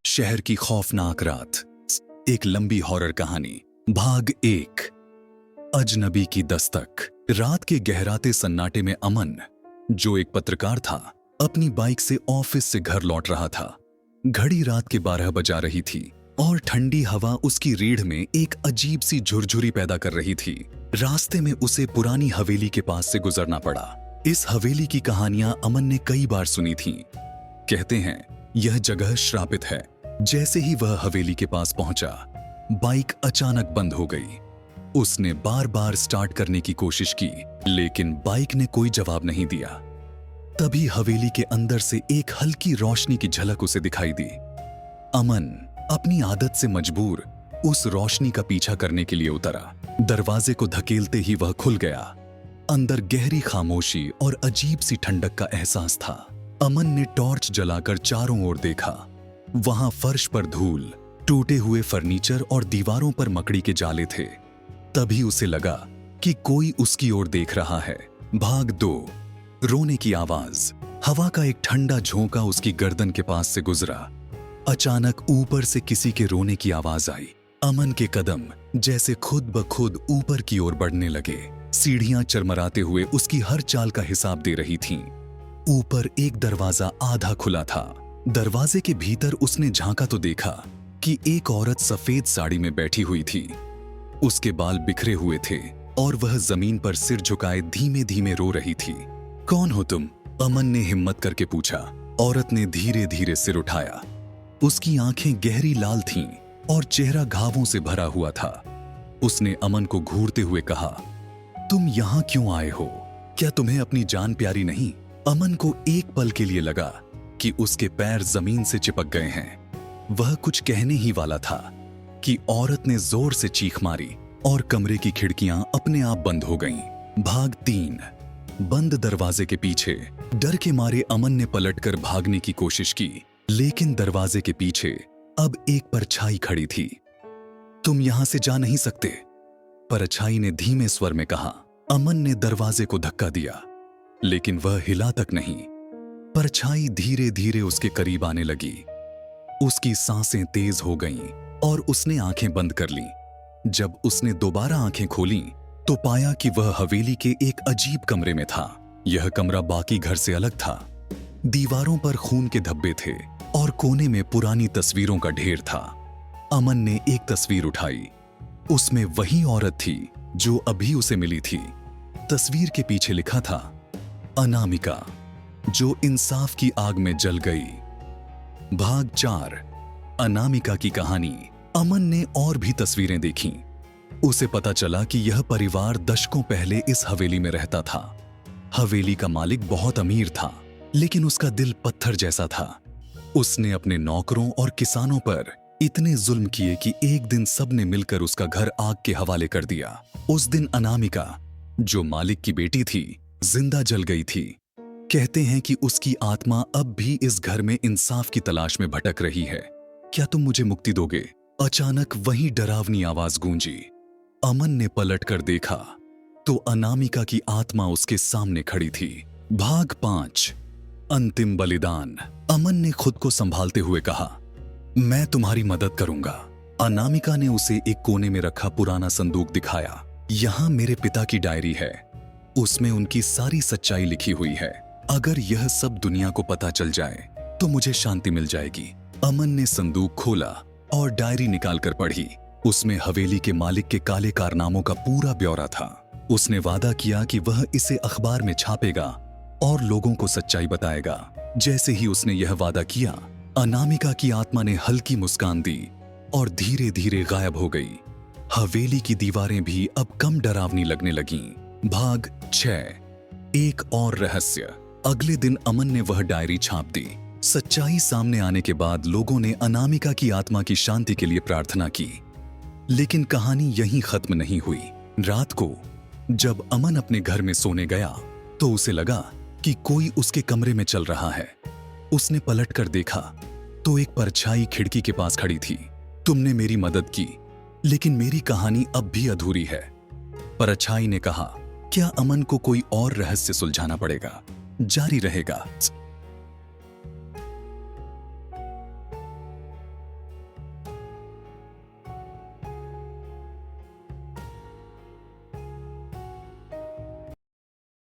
शहर की खौफनाक रात। एक लंबी हॉरर कहानी। भाग 1। अजनबी की दस्तक। रात के गहराते सन्नाटे में अमन, जो एक पत्रकार था, अपनी बाइक से ऑफिस से घर लौट रहा था। घड़ी रात के 12 बजा रही थी और ठंडी हवा उसकी रीढ़ में एक अजीब सी झुरझुरी पैदा कर रही थी। रास्ते में उसे पुरानी हवेली के पास से गुजरना पड़ा। इस हवेली की कहानियां अमन ने कई बार सुनी थीं। कहते हैं यह जगह श्रापित है। जैसे ही वह हवेली के पास पहुंचा, बाइक अचानक बंद हो गई। उसने बार बार स्टार्ट करने की कोशिश की, लेकिन बाइक ने कोई जवाब नहीं दिया। तभी हवेली के अंदर से एक हल्की रोशनी की झलक उसे दिखाई दी। अमन अपनी आदत से मजबूर उस रोशनी का पीछा करने के लिए उतरा। दरवाजे को धकेलते ही वह खुल गया। अंदर गहरी खामोशी और अजीब सी ठंडक का एहसास था। अमन ने टॉर्च जलाकर चारों ओर देखा। वहां फर्श पर धूल, टूटे हुए फर्नीचर और दीवारों पर मकड़ी के जाले थे। तभी उसे लगा कि कोई उसकी ओर देख रहा है। भाग 2। रोने की आवाज। हवा का एक ठंडा झोंका उसकी गर्दन के पास से गुजरा। अचानक ऊपर से किसी के रोने की आवाज आई। अमन के कदम जैसे खुद ब खुद ऊपर की ओर बढ़ने लगे। सीढ़ियां चरमराते हुए उसकी हर चाल का हिसाब दे रही थीं। ऊपर एक दरवाजा आधा खुला था। दरवाजे के भीतर उसने झांका तो देखा कि एक औरत सफेद साड़ी में बैठी हुई थी। उसके बाल बिखरे हुए थे और वह जमीन पर सिर झुकाए धीमे धीमे रो रही थी। कौन हो तुम? अमन ने हिम्मत करके पूछा। औरत ने धीरे धीरे सिर उठाया। उसकी आंखें गहरी लाल थीं और चेहरा घावों से भरा हुआ था। उसने अमन को घूरते हुए कहा, तुम यहां क्यों आए हो? क्या तुम्हें अपनी जान प्यारी नहीं? अमन को एक पल के लिए लगा कि उसके पैर जमीन से चिपक गए हैं। वह कुछ कहने ही वाला था कि औरत ने जोर से चीख मारी और कमरे की खिड़कियां अपने आप बंद हो गईं। भाग 3। बंद दरवाजे के पीछे। डर के मारे अमन ने पलटकर भागने की कोशिश की, लेकिन दरवाजे के पीछे अब एक परछाई खड़ी थी। तुम यहां से जा नहीं सकते, परछाई ने धीमे स्वर में कहा। अमन ने दरवाजे को धक्का दिया, लेकिन वह हिला तक नहीं। परछाई धीरे धीरे उसके करीब आने लगी। उसकी सांसें तेज हो गईं और उसने आंखें बंद कर लीं। जब उसने दोबारा आंखें खोलीं, तो पाया कि वह हवेली के एक अजीब कमरे में था। यह कमरा बाकी घर से अलग था। दीवारों पर खून के धब्बे थे और कोने में पुरानी तस्वीरों का ढेर था। अमन ने एक तस्वीर उठाई। उसमें वही औरत थी जो अभी उसे मिली थी। तस्वीर के पीछे लिखा था, अनामिका, जो इंसाफ की आग में जल गई। भाग 4। अनामिका की कहानी। अमन ने और भी तस्वीरें देखीं। उसे पता चला कि यह परिवार दशकों पहले इस हवेली में रहता था। हवेली का मालिक बहुत अमीर था, लेकिन उसका दिल पत्थर जैसा था। उसने अपने नौकरों और किसानों पर इतने जुल्म किए कि एक दिन सबने मिलकर उसका घर आग के हवाले कर दिया। उस दिन अनामिका, जो मालिक की बेटी थी, जिंदा जल गई थी। कहते हैं कि उसकी आत्मा अब भी इस घर में इंसाफ की तलाश में भटक रही है। क्या तुम मुझे मुक्ति दोगे? अचानक वही डरावनी आवाज गूंजी। अमन ने पलटकर देखा तो अनामिका की आत्मा उसके सामने खड़ी थी। भाग 5। अंतिम बलिदान। अमन ने खुद को संभालते हुए कहा, मैं तुम्हारी मदद करूंगा। अनामिका ने उसे एक कोने में रखा पुराना संदूक दिखाया। यहां मेरे पिता की डायरी है। उसमें उनकी सारी सच्चाई लिखी हुई है। अगर यह सब दुनिया को पता चल जाए तो मुझे शांति मिल जाएगी। अमन ने संदूक खोला और डायरी निकालकर पढ़ी। उसमें हवेली के मालिक के काले कारनामों का पूरा ब्यौरा था। उसने वादा किया कि वह इसे अखबार में छापेगा और लोगों को सच्चाई बताएगा। जैसे ही उसने यह वादा किया, अनामिका की आत्मा ने हल्की मुस्कान दी और धीरे धीरे गायब हो गई। हवेली की दीवारें भी अब कम डरावनी लगने लगीं। भाग 6। एक और रहस्य। अगले दिन अमन ने वह डायरी छाप दी। सच्चाई सामने आने के बाद लोगों ने अनामिका की आत्मा की शांति के लिए प्रार्थना की। लेकिन कहानी यहीं खत्म नहीं हुई। रात को जब अमन अपने घर में सोने गया तो उसे लगा कि कोई उसके कमरे में चल रहा है। उसने पलटकर देखा तो एक परछाई खिड़की के पास खड़ी थी। तुमने मेरी मदद की, लेकिन मेरी कहानी अब भी अधूरी है। परछाई ने कहा, क्या अमन को कोई और रहस्य सुलझाना पड़ेगा? जारी रहेगा।